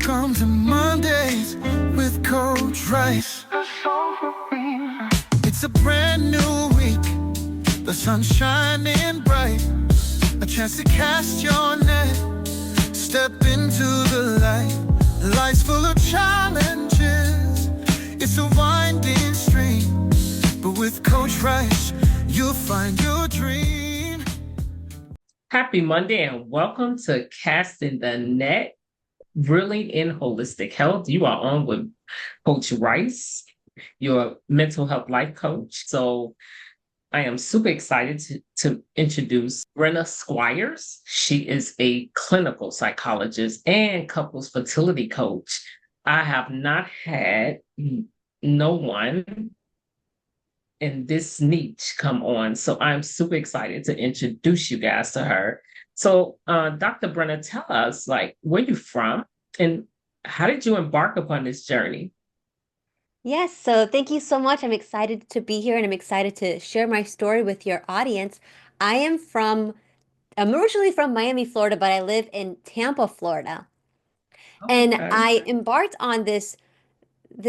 Welcome to Mondays with Coach Rice. It's a brand new week, the sun's shining bright. A chance to cast your net, step into the light. Life's full of challenges, it's a winding stream. But with Coach Rice, you'll find your dream. Happy Monday and welcome to Casting the Net, Really in Holistic Health. You are on with Coach Rice, your mental health life coach. So I am super excited to introduce Brenna Squires. She is a clinical psychologist and couples fertility coach. I have not had no one in this niche come on. So I'm super excited to introduce you guys to her. So Dr. Brenna, tell us where you from and how did you embark upon this journey? Yes, so thank you so much. I'm excited to be here and I'm excited to share my story with your audience. I'm originally from Miami, Florida, but I live in Tampa, Florida. And Okay. I embarked on this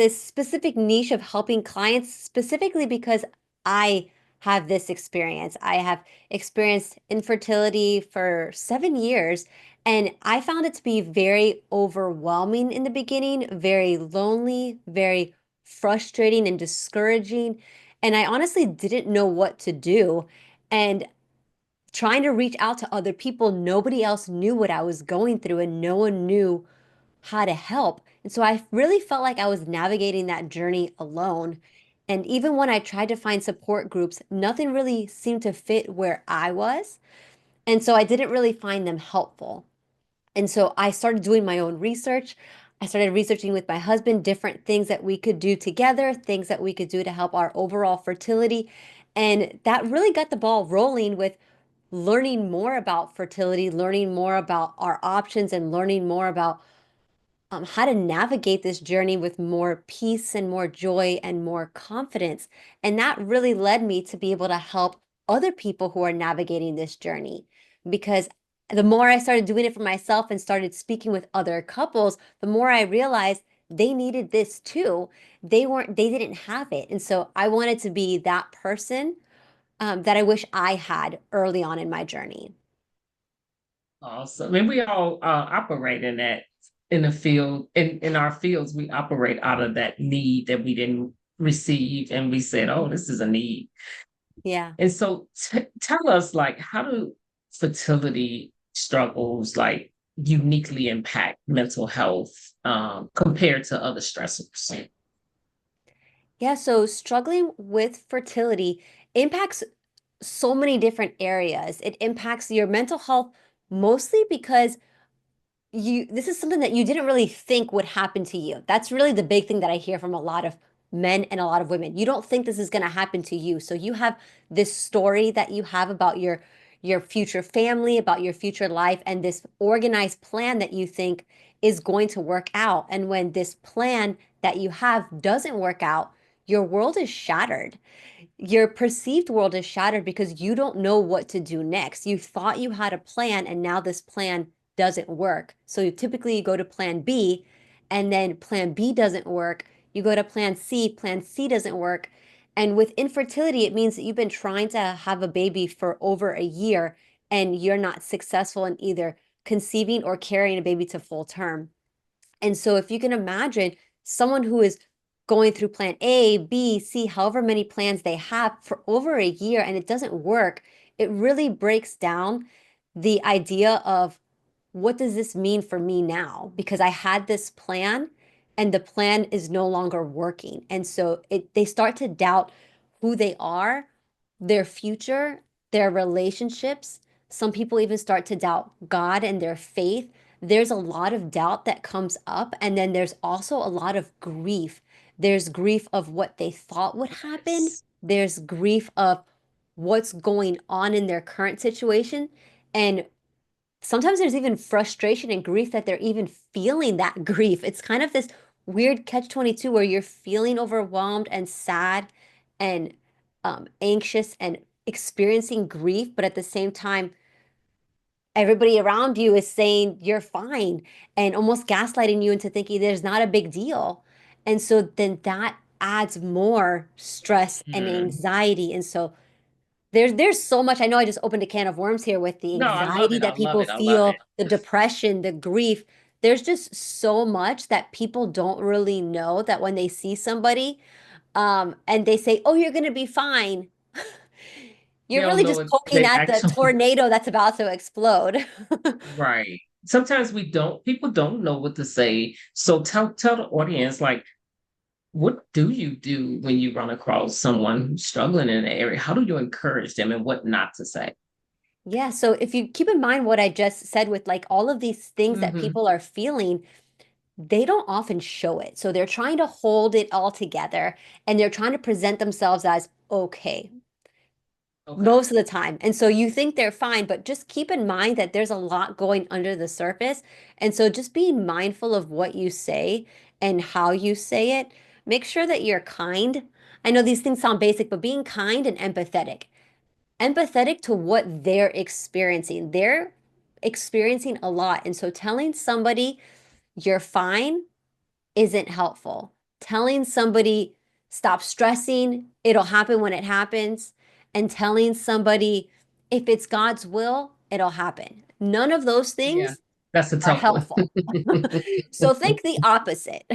specific niche of helping clients specifically because I have this experience. I have experienced infertility for 7 years, and I found it to be very overwhelming in the beginning, very lonely, very frustrating and discouraging. And I honestly didn't know what to do. And trying to reach out to other people, nobody else knew what I was going through, and no one knew how to help. And so I really felt like I was navigating that journey alone. And even when I tried to find support groups, nothing really seemed to fit where I was. And so I didn't really find them helpful. And so I started doing my own research. I started researching with my husband different things that we could do together, things that we could do to help our overall fertility. And that really got the ball rolling with learning more about fertility, learning more about our options, and learning more about how to navigate this journey with more peace and more joy and more confidence. And that really led me to be able to help other people who are navigating this journey. Because the more I started doing it for myself and started speaking with other couples, the more I realized they needed this too. They didn't have it. And so I wanted to be that person that I wish I had early on in my journey. Awesome. And we all operate in that in the field, in our fields, we operate out of that need that we didn't receive. And we said, oh, this is a need. Yeah. And so tell us, how do fertility struggles uniquely impact mental health compared to other stressors? Yeah, so struggling with fertility impacts so many different areas. It impacts your mental health mostly because this is something that you didn't really think would happen to you. That's really the big thing that I hear from a lot of men and a lot of women. You don't think this is going to happen to you. So you have this story that you have about your future family, about your future life, and this organized plan that you think is going to work out. And when this plan that you have doesn't work out, your world is shattered. Your perceived world is shattered because you don't know what to do next. You thought you had a plan, and now this plan doesn't work. So typically you go to plan B, and then plan B doesn't work. You go to plan C doesn't work. And with infertility, it means that you've been trying to have a baby for over a year and you're not successful in either conceiving or carrying a baby to full term. And so if you can imagine someone who is going through plan A, B, C, however many plans they have for over a year and it doesn't work, it really breaks down the idea of what does this mean for me now? Because I had this plan and the plan is no longer working. And so they start to doubt who they are, their future, their relationships. Some people even start to doubt God and their faith. There's a lot of doubt that comes up. And then there's also a lot of grief. There's grief of what they thought would happen. There's grief of what's going on in their current situation. And sometimes there's even frustration and grief that they're even feeling that grief. It's kind of this weird catch-22 where you're feeling overwhelmed and sad and anxious and experiencing grief, but at the same time, everybody around you is saying you're fine and almost gaslighting you into thinking there's not a big deal. And so then that adds more stress and Mm. anxiety. And so there's so much. I know I just opened a can of worms here with the No, I love anxiety it. I that love people it. I love feel, it. the depression, the grief. There's just so much that people don't really know that when they see somebody, and they say, "Oh, you're gonna be fine." They You're don't really know just it. poking They at the actually tornado that's about to explode. right. Sometimes we don't. People don't know what to say. So tell the audience like, what do you do when you run across someone who's struggling in an area? How do you encourage them and what not to say? Yeah, so if you keep in mind what I just said with like all of these things that Hmm. people are feeling, they don't often show it. So they're trying to hold it all together and they're trying to present themselves as okay Okay. most of the time. And so you think they're fine, but just keep in mind that there's a lot going under the surface. And so just being mindful of what you say and how you say it. Make sure that you're kind. I know these things sound basic, but being kind and empathetic. Empathetic to what they're experiencing. They're experiencing a lot. And so telling somebody you're fine isn't helpful. Telling somebody stop stressing, it'll happen when it happens, and telling somebody if it's God's will, it'll happen. None of those Yeah. things That's a are tough one. helpful. So think the opposite.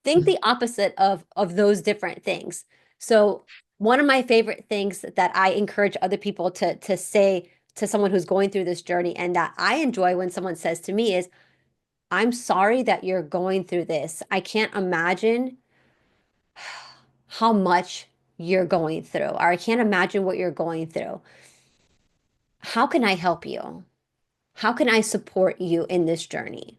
Think the opposite of those different things. So one of my favorite things that I encourage other people to say to someone who's going through this journey and that I enjoy when someone says to me is, I'm sorry that you're going through this. I can't imagine how much you're going through, or I can't imagine what you're going through. How can I help you? How can I support you in this journey?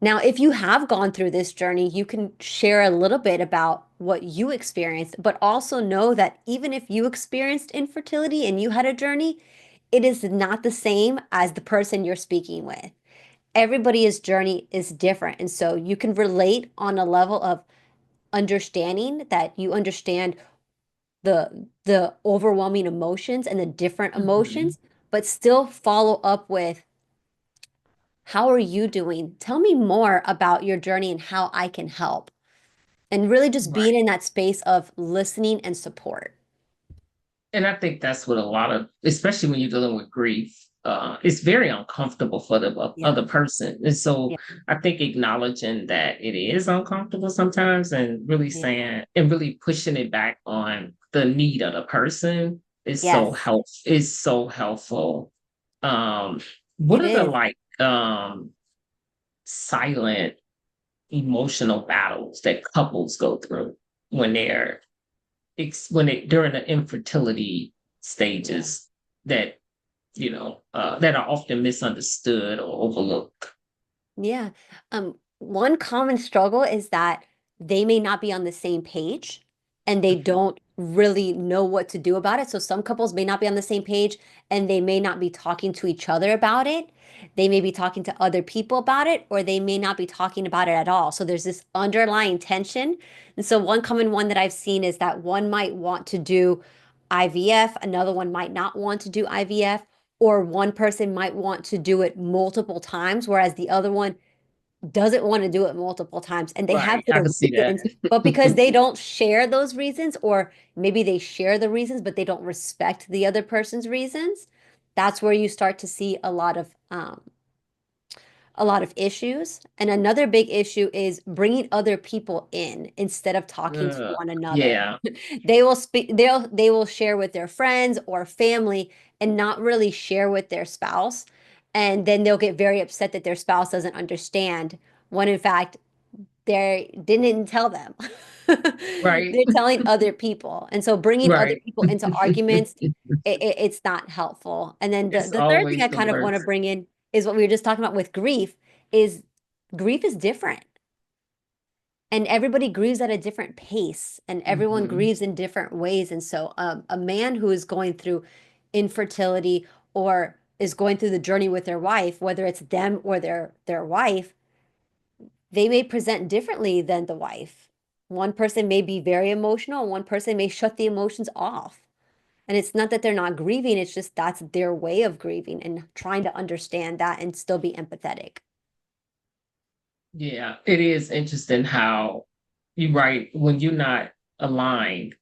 Now, if you have gone through this journey, you can share a little bit about what you experienced, but also know that even if you experienced infertility and you had a journey, it is not the same as the person you're speaking with. Everybody's journey is different. And so you can relate on a level of understanding that you understand the overwhelming emotions and the different Mhm. emotions, but still follow up with, how are you doing? Tell me more about your journey and how I can help. And really just being Right. in that space of listening and support. And I think that's what a lot of, especially when you're dealing with grief, it's very uncomfortable for the Yeah. other person. And so Yeah. I think acknowledging that it is uncomfortable sometimes and really Yeah. saying and really pushing it back on the need of the person Yes, is so helpful. Um, what it are the is. like silent emotional battles that couples go through when they're when it during the infertility Yeah. stages that that are often misunderstood or overlooked. Yeah. One common struggle is that they may not be on the same page and they Mhm. don't really know what to do about it. So some couples may not be on the same page and they may not be talking to each other about it. They may be talking to other people about it, or they may not be talking about it at all. So there's this underlying tension. And so one common one that I've seen is that one might want to do IVF, another one might not want to do IVF, or one person might want to do it multiple times, whereas the other one doesn't want to do it multiple times. And they have Right, I their can see that. reasons, but because they don't share those reasons, or maybe they share the reasons, but they don't respect the other person's reasons, that's where you start to see a lot of issues. And another big issue is bringing other people in instead of talking to one another. Yeah, They will speak, they will share with their friends or family and not really share with their spouse. And then they'll get very upset that their spouse doesn't understand when in fact they didn't tell them. right, They're telling other people. And so bringing other right. people into arguments, it's not helpful. And then It's the third thing always I the kind of want to worst. bring in is what we were just talking about with is grief is different. And everybody grieves at a different pace and everyone Mhm. grieves in different ways. And so a man who is going through infertility or is going through the journey with their wife, whether it's them or their wife, they may present differently than the wife. One person may be very emotional, one person may shut the emotions off. And it's not that they're not grieving, it's just that's their way of grieving and trying to understand that and still be empathetic. Yeah, it is interesting how you right when you're not aligned,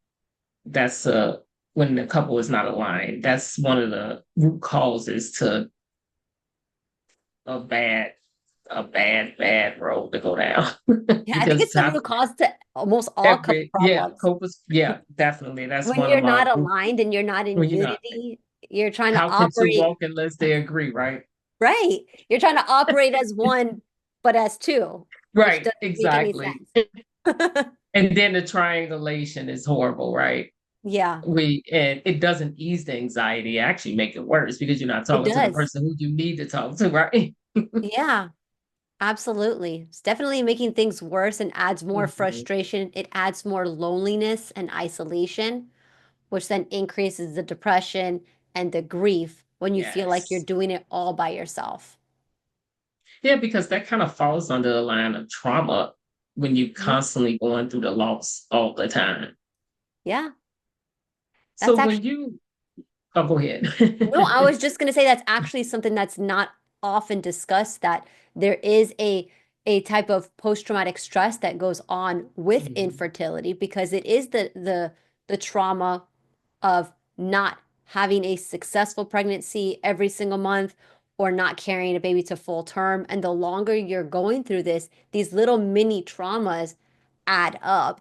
that's when the couple is not aligned, that's one of the root causes to a bad, bad road to go down. Yeah, I think Because it's the root cause to almost all couple problems. yeah, definitely. That's When one of you're my not aligned and you're not in when you're not. unity, you're trying to How can two operate, walk unless they agree, right? right? You're trying to operate as one, but as two, which Right, doesn't make any exactly. sense. And then the triangulation is horrible, right? Yeah, And it doesn't ease the anxiety, actually make it worse because you're not it talking to the does. person who you need to talk to, right? Yeah, absolutely. It's definitely making things worse and adds more Mhm. frustration. It adds more loneliness and isolation, which then increases the depression and the grief when you feel like you're Yes. doing it all by yourself. Yeah, because that kind of falls under the line of trauma when you Yeah. constantly going through the loss all the time. Yeah. So That's when actually, you, oh, go ahead. no, I was just going to say that's actually something that's not often discussed, that there is a type of post-traumatic stress that goes on with Mhm. infertility because it is the trauma of not having a successful pregnancy every single month or not carrying a baby to full term. And the longer you're going through this, these little mini traumas add up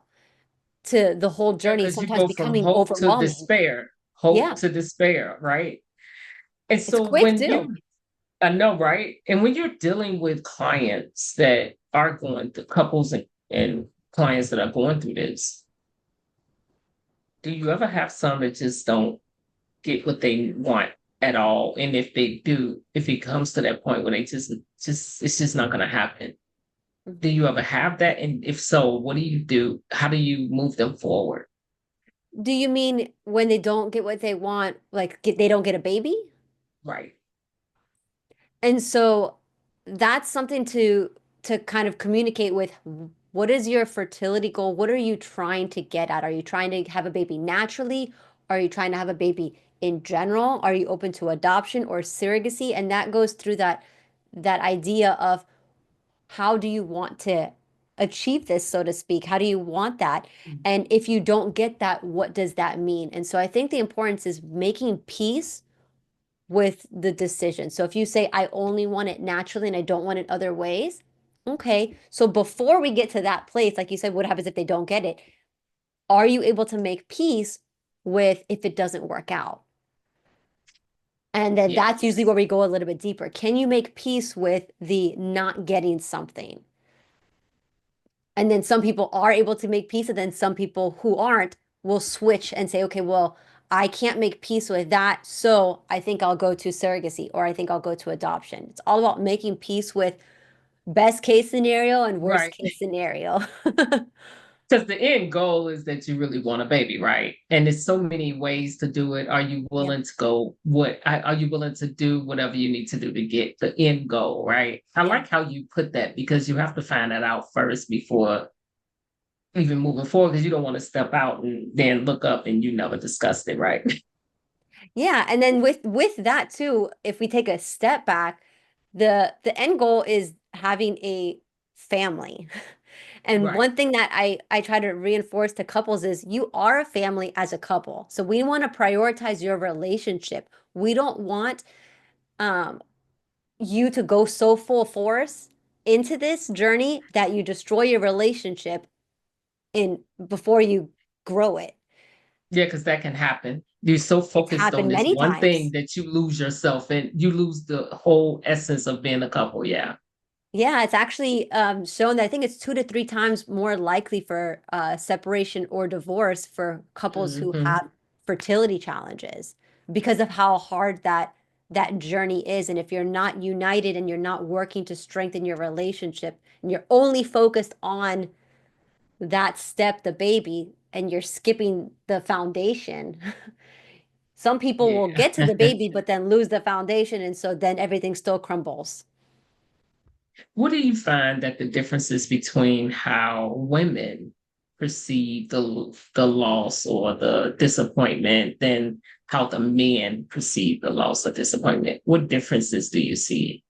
to the whole Yeah, journey, because you sometimes go from becoming hope to overwhelming. despair, Yeah, right? And it's so quick when too. you, I know, right? And when you're dealing with clients that are going through couples and clients that are going through this, do you ever have some that just don't get what they want at all? And if they do, if it comes to that point where they just it's just not going to happen. Do you ever have that? And if so, what do you do? How do you move them forward? Do you mean when they don't get what they want, like they don't get a baby? Right. And so that's something to kind of communicate with. What is your fertility goal? What are you trying to get at? Are you trying to have a baby naturally? Are you trying to have a baby in general? Are you open to adoption or surrogacy? And that goes through that idea of how do you want to achieve this, so to speak? How do you want that? And if you don't get that, what does that mean? And so I think the importance is making peace with the decision. So if you say, I only want it naturally and I don't want it other ways, okay. So before we get to that place, like you said, what happens if they don't get it? Are you able to make peace with if it doesn't work out? And then that's usually Yes. where we go a little bit deeper. Can you make peace with the not getting something? And then some people are able to make peace, and then some people who aren't will switch and say, okay, well, I can't make peace with that, so I think I'll go to surrogacy or I think I'll go to adoption. It's all about making peace with best case scenario and worst Right. case scenario. Because the end goal is that you really want a baby, right? And there's so many ways to do it. Are you Yeah. willing to go? Are you willing to do whatever you need to do to get the end goal, right? I Yeah. like how you put that because you have to find that out first before even moving forward, because you don't want to step out and then look up and you never discussed it, right? Yeah, and then with that too, if we take a step back, the end goal is having a family. And Right. one thing that I try to reinforce to couples is you are a family as a couple. So we want to prioritize your relationship. We don't want um you to go so full force into this journey that you destroy your relationship in before you grow it. Yeah, because that can happen. You're so It's focused on happened this many one thing times. that you lose yourself and you lose the whole essence of being a couple. Yeah. Yeah, it's actually shown that I think it's 2 to 3 times more likely for separation or divorce for couples who Hmm. have fertility challenges because of how hard that journey is. And if you're not united and you're not working to strengthen your relationship and you're only focused on that step, the baby, and you're skipping the foundation, some people will Yeah. get to the baby but then lose the foundation, and so then everything still crumbles. What do you find that the differences between how women perceive the loss or the disappointment than how the men perceive the loss or disappointment? What differences do you see?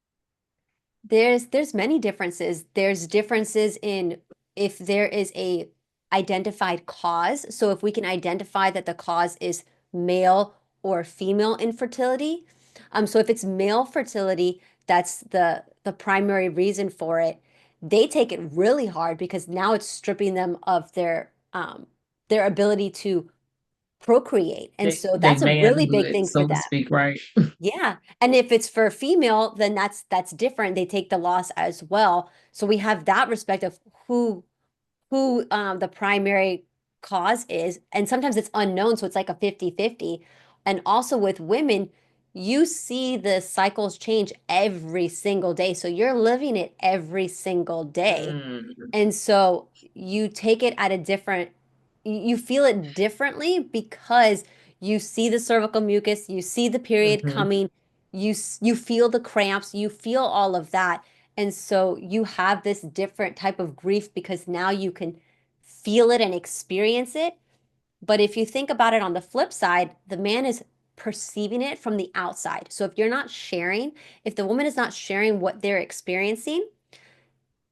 There's many differences. There's differences in if there is a identified cause. So if we can identify that the cause is male or female infertility. So if it's male fertility, that's the primary reason for it. They take it really hard because now it's stripping them of their ability to procreate. And so They that's a really big manhood, thing for so to them. speak, right? Yeah. And if it's for female, then that's different. They take the loss as well. So we have that respect of who the primary cause is. And sometimes it's unknown, so it's like a 50-50. And also with women, you see the cycles change every single day. So you're living it every single day. Mm, And so you take it at a different, you feel it differently because you see the cervical mucus, you see the period mhm. coming, you feel the cramps, you feel all of that. And so you have this different type of grief because now you can feel it and experience it. But if you think about it on the flip side, the man is perceiving it from the outside. So if you're not sharing, if the woman is not sharing what they're experiencing,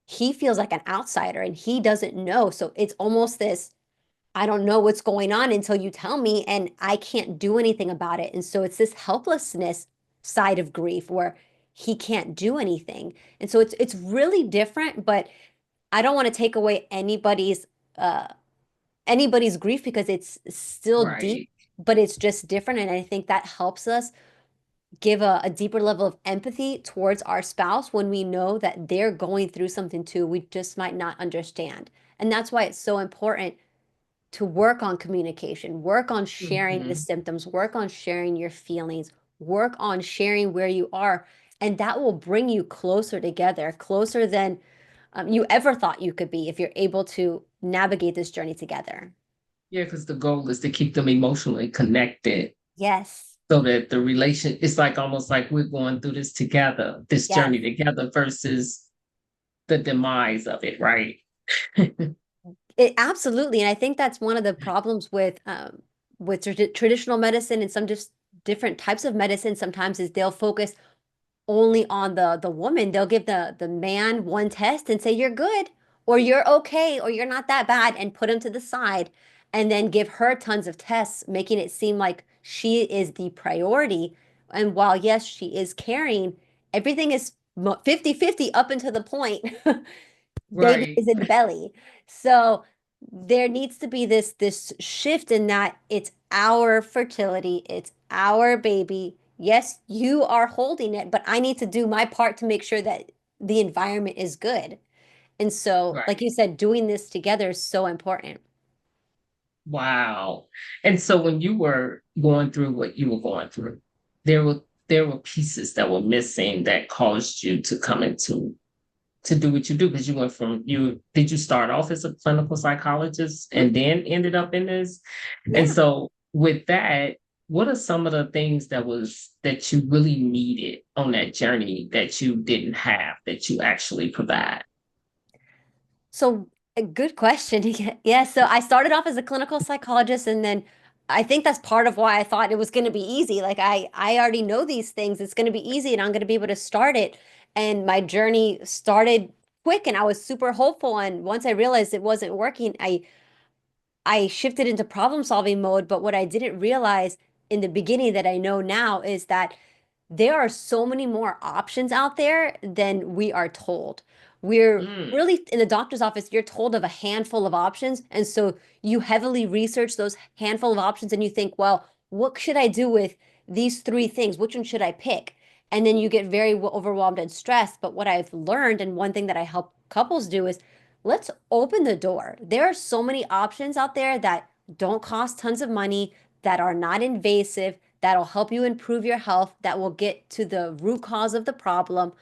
he feels like an outsider and he doesn't know. So it's almost this, I don't know what's going on until you tell me, and I can't do anything about it. And so it's this helplessness side of grief where he can't do anything. And so it's really different, but I don't want to take away uh anybody's grief because it's still deep, Right. but it's just different. And I think that helps us give a deeper level of empathy towards our spouse when we know that they're going through something too. We just might not understand. And that's why it's so important to work on communication, work on sharing the Mhm. symptoms, work on sharing your feelings, work on sharing where you are. And that will bring you closer together, closer than you ever thought you could be if you're able to navigate this journey together. Yeah, because the goal is to keep them emotionally connected Yes. so that the relation, it's like almost like we're going through this together, this Yes. journey together versus the demise of it, right? It absolutely, and I think that's one of the problems with traditional medicine and some just different types of medicine sometimes is they'll focus only on the woman. They'll give the man one test and say you're good or you're okay or you're not that bad and put him to the side and then give her tons of tests, making it seem like she is the priority. And while yes, she is caring, everything is 50-50 up until the point baby Right, is in the belly. So there needs to be this shift in that it's our fertility, it's our baby. Yes, you are holding it, but I need to do my part to make sure that the environment is good. And so, like right. you said, doing this together is so important. Wow. And so when you were going through what you were going through, there were pieces that were missing that caused you to come into to do what you do because you went from you did you start off as a clinical psychologist Mhm. and then ended up in this? And Yeah. so with that, what are some of the things that you really needed on that journey that you didn't have that you actually provide? So, a good question. Yeah, so I started off as a clinical psychologist and then I think that's part of why I thought it was going to be easy. Like I already know these things. It's going to be easy and I'm going to be able to start it. And my journey started quick and I was super hopeful and once I realized it wasn't working, I shifted into problem solving mode, but what I didn't realize in the beginning that I know now is that there are so many more options out there than we are told. We're Mm, really in the doctor's office, you're told of a handful of options. And so you heavily research those handful of options and you think, well, what should I do with these three things? Which one should I pick? And then you get very overwhelmed and stressed. But what I've learned, and one thing that I help couples do is let's open the door. There are so many options out there that don't cost tons of money, that are not invasive, that'll help you improve your health, that will get to the root cause of the problem.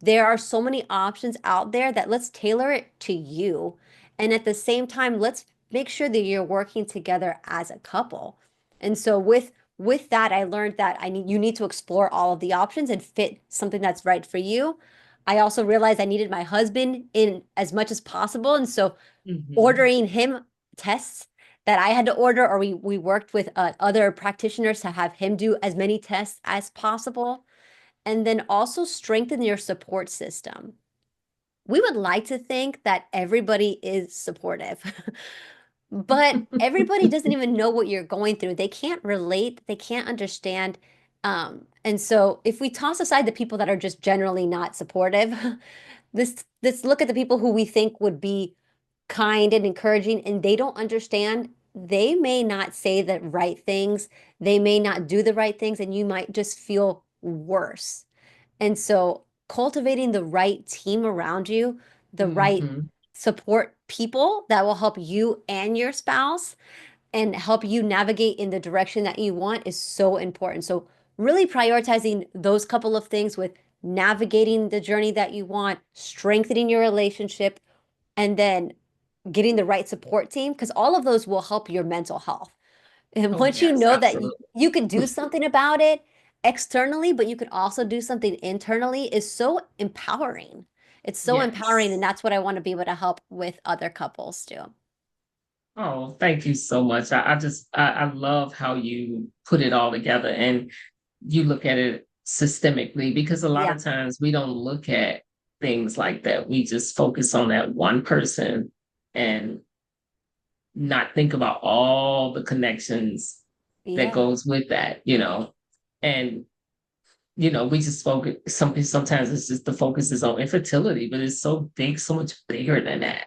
There are so many options out there that let's tailor it to you. And at the same time, let's make sure that you're working together as a couple. And so with that, I learned that you need to explore all of the options and fit something that's right for you. I also realized I needed my husband in as much as possible. And so mhm. ordering him tests that I had to order, or we worked with other practitioners to have him do as many tests as possible. And then also strengthen your support system. We would like to think that everybody is supportive, but everybody doesn't even know what you're going through. They can't relate, they can't understand. And so if we toss aside the people that are just generally not supportive, let's look at the people who we think would be kind and encouraging, and they don't understand. They may not say the right things, they may not do the right things, and you might just feel worse. And so cultivating the right team around you, the right Mhm. support people that will help you and your spouse and help you navigate in the direction that you want is so important. So really prioritizing those couple of things with navigating the journey that you want, strengthening your relationship, and then getting the right support team, because all of those will help your mental health. And Oh, once you yes, know that absolutely. you could do something about it externally, but you could also do something internally, is so empowering. It's so empowering, and Yes. that's what I want to be able to help with other couples too. Oh, thank you so much. I love how you put it all together and you look at it systemically, because a lot Yeah, of times we don't look at things like that. We just focus on that one person and not think about all the connections that yeah. goes with that, And we just focus sometimes it's just the focus is on infertility, but it's so big, so much bigger than that.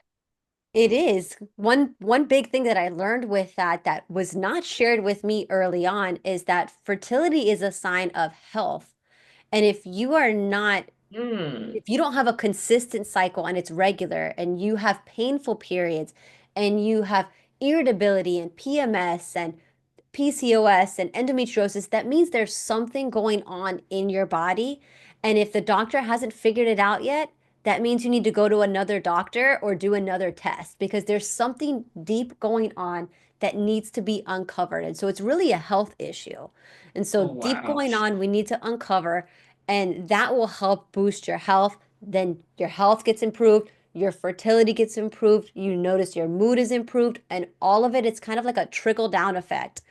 It is. One big thing that I learned with that was not shared with me early on is that fertility is a sign of health. And Mm, if you don't have a consistent cycle and it's regular, and you have painful periods, and you have irritability and PMS and PCOS and endometriosis, that means there's something going on in your body. And if the doctor hasn't figured it out yet, that means you need to go to another doctor or do another test, because there's something deep going on that needs to be uncovered. And so it's really a health issue. And so oh deep wow. going on, we need to uncover, and that will help boost your health. Then your health gets improved, your fertility gets improved, you notice your mood is improved, and all of it, it's kind of like a trickle down effect,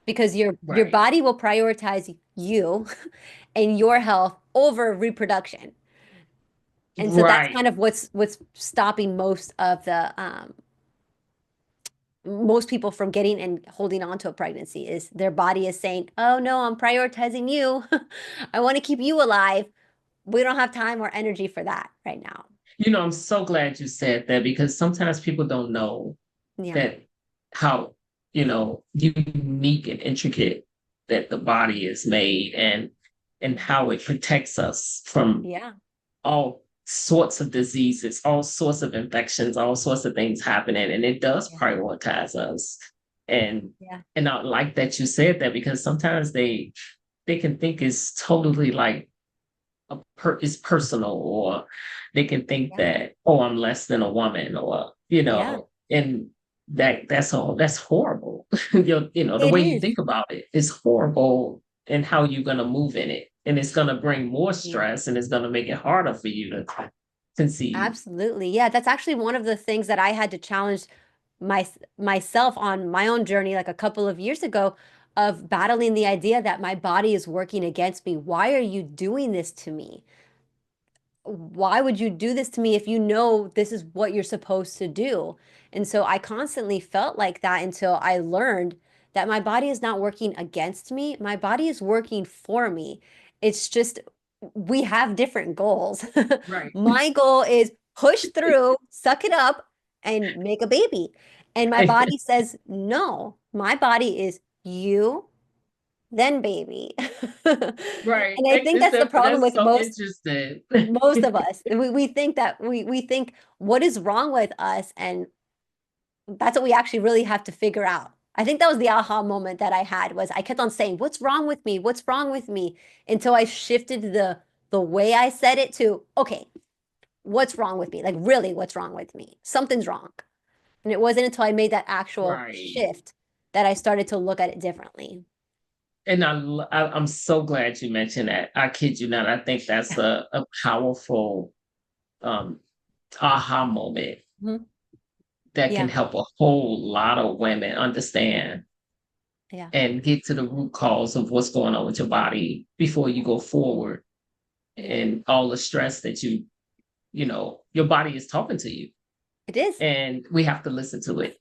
because your Right. body will prioritize you and your health over reproduction. And so that's Right. kind of what's stopping most people from getting and holding on to a pregnancy, is their body is saying, "Oh no, I'm prioritizing you. I want to keep you alive. We don't have time or energy for that right now." I'm so glad you said that, because sometimes people don't know Yeah. that how, unique and intricate that the body is made, and how it protects us from Yeah. all sorts of diseases, all sorts of infections, all sorts of things happening, and it does Yeah. prioritize us. And Yeah. and I like that you said that, because sometimes they can think it's totally like is personal, or they can think Yeah. that, oh, I'm less than a woman, or Yeah. and that's horrible. The It way you is. think about it is horrible, and how you're going to move in it, and it's going to bring more Yeah. stress, and it's going to make it harder for you to conceive. Absolutely. Yeah, that's actually one of the things that I had to challenge myself on my own journey like a couple of years ago, of battling the idea that my body is working against me. Why are you doing this to me? Why would you do this to me if you know this is what you're supposed to do? And so I constantly felt like that until I learned that my body is not working against me. My body is working for me. It's just we have different goals. Right. My goal is push through, suck it up, and make a baby. And my body says, no, my body is you, then baby. Right. And I think that's the problem That's with so interesting. most of us. We think that we think what is wrong with us, and that's what we actually really have to figure out. I think that was the aha moment that I had, was I kept on saying, "What's wrong with me? What's wrong with me?" until I shifted the way I said it to, "Okay, what's wrong with me? Like really, what's wrong with me? Something's wrong." And it wasn't until I made that actual Right. shift that I started to look at it differently. And I'm so glad you mentioned that. I kid you not. I think that's a powerful um aha moment, Mhm. that can Yeah. help a whole lot of women understand Yeah. and get to the root cause of what's going on with your body before you go forward, Yeah. and all the stress that your body is talking to you, It is. and we have to listen to it.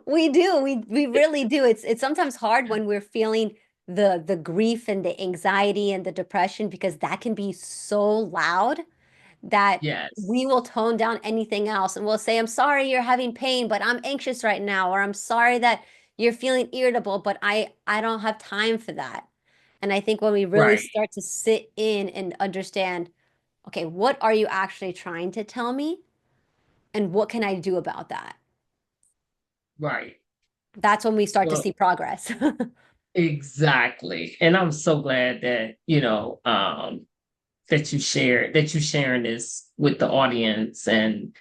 We do. We really do. It's sometimes hard when we're feeling the grief and the anxiety and the depression because that can be so loud that we Yes. will tone down anything else and we'll say, I'm sorry you're having pain, but I'm anxious right now, or I'm sorry that you're feeling irritable, but I don't have time for that. And I think when we really Right. start to sit in and understand, okay, what are you actually trying to tell me? And what can I do about that? Right. That's when we start to Well, see progress. exactly. And I'm so glad that, that you sharing this with the audience, and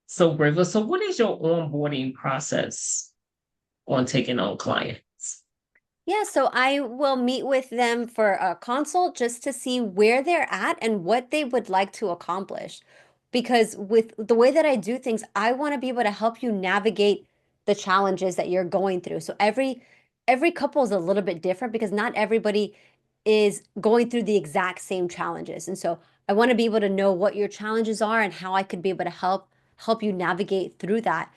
so grateful. So what is your onboarding process on taking on clients? Yeah, so I will meet with them for a consult just to see where they're at and what they would like to accomplish. Because with the way that I do things, I want to be able to help you navigate the challenges that you're going through. So every couple is a little bit different because not everybody is going through the exact same challenges. And so I want to be able to know what your challenges are and how I could be able to help you navigate through that.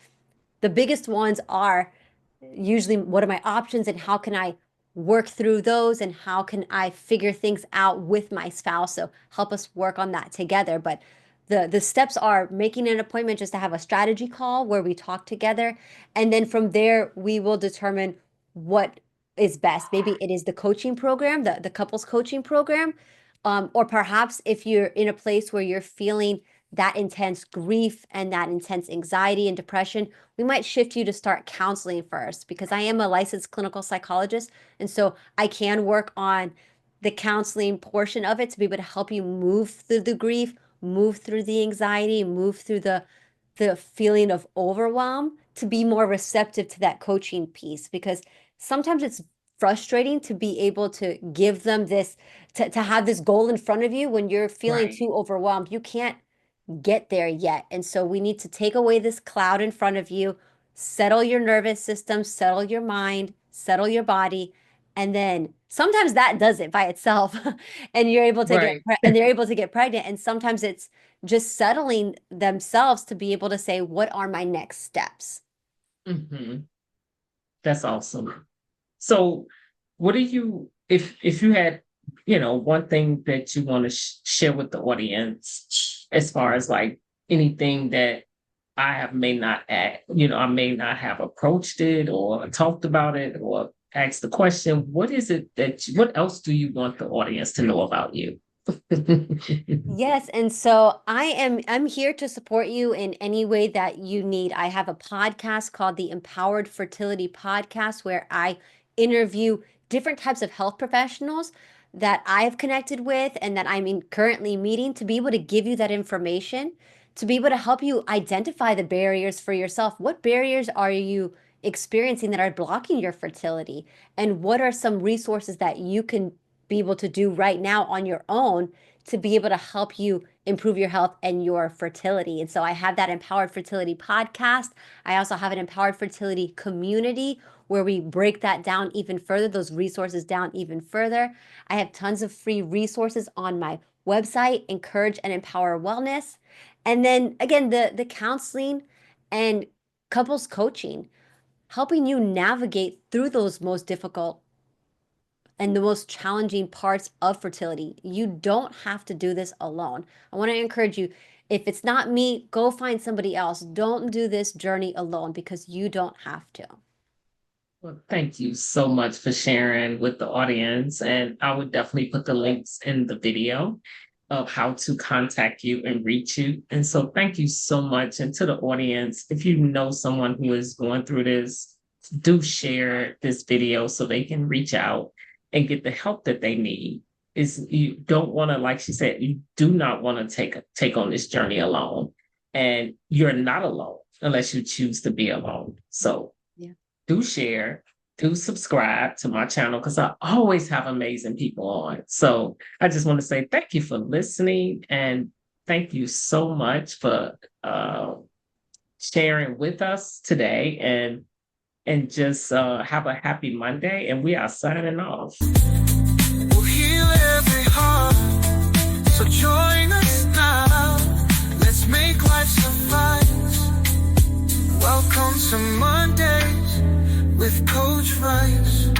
The biggest ones are usually what are my options and how can I work through those and how can I figure things out with my spouse. So help us work on that together. But the steps are making an appointment just to have a strategy call where we talk together. And then from there, we will determine what is best. Maybe it is the coaching program, the couples coaching program. Or perhaps if you're in a place where you're feeling that intense grief and that intense anxiety and depression, we might shift you to start counseling first because I am a licensed clinical psychologist. And so I can work on the counseling portion of it to be able to help you move through the grief, move through the anxiety, move through the feeling of overwhelm to be more receptive to that coaching piece because sometimes it's frustrating to be able to give them this to have this goal in front of you when you're feeling Right. too overwhelmed. You can't get there yet. And so we need to take away this cloud in front of you, settle your nervous system, settle your mind, settle your body. And then sometimes that does it by itself and you're able to Right. and they're able to get pregnant. And sometimes it's just settling themselves to be able to say, what are my next steps? Hmm. That's awesome. So what do you, if you had, one thing that you want to share with the audience, as far as like anything that I may not have approached it or talked about it or asked the question, what is it what else do you want the audience to know about you? Yes, and so I'm here to support you in any way that you need. I have a podcast called the Empowered Fertility Podcast where I interview different types of health professionals that I've connected with and that currently meeting to be able to give you that information, to be able to help you identify the barriers for yourself. What barriers are you experiencing that are blocking your fertility? And what are some resources that you can be able to do right now on your own to be able to help you improve your health and your fertility. And so I have that Empowered Fertility podcast. I also have an Empowered Fertility community where we break that down even further, those resources down even further. I have tons of free resources on my website, Encourage and Empower Wellness. And then again, the counseling and couples coaching, helping you navigate through those most difficult and the most challenging parts of fertility. You don't have to do this alone. I want to encourage you, if it's not me, go find somebody else. Don't do this journey alone because you don't have to. Well, thank you so much for sharing with the audience. And I would definitely put the links in the video of how to contact you and reach you. And so thank you so much. And to the audience, if you know someone who is going through this, do share this video so they can reach out and get the help that they need. Is you don't want to, like she said, you do not want to take on this journey alone. And you're not alone unless you choose to be alone. So Yeah. do share, do subscribe to my channel because I always have amazing people on. So I just want to say thank you for listening and thank you so much for sharing with us today, and just have a happy Monday. And we are signing off. We'll heal every heart, so join us now. Let's make life suffice. Welcome to Mondays with Coach Rice.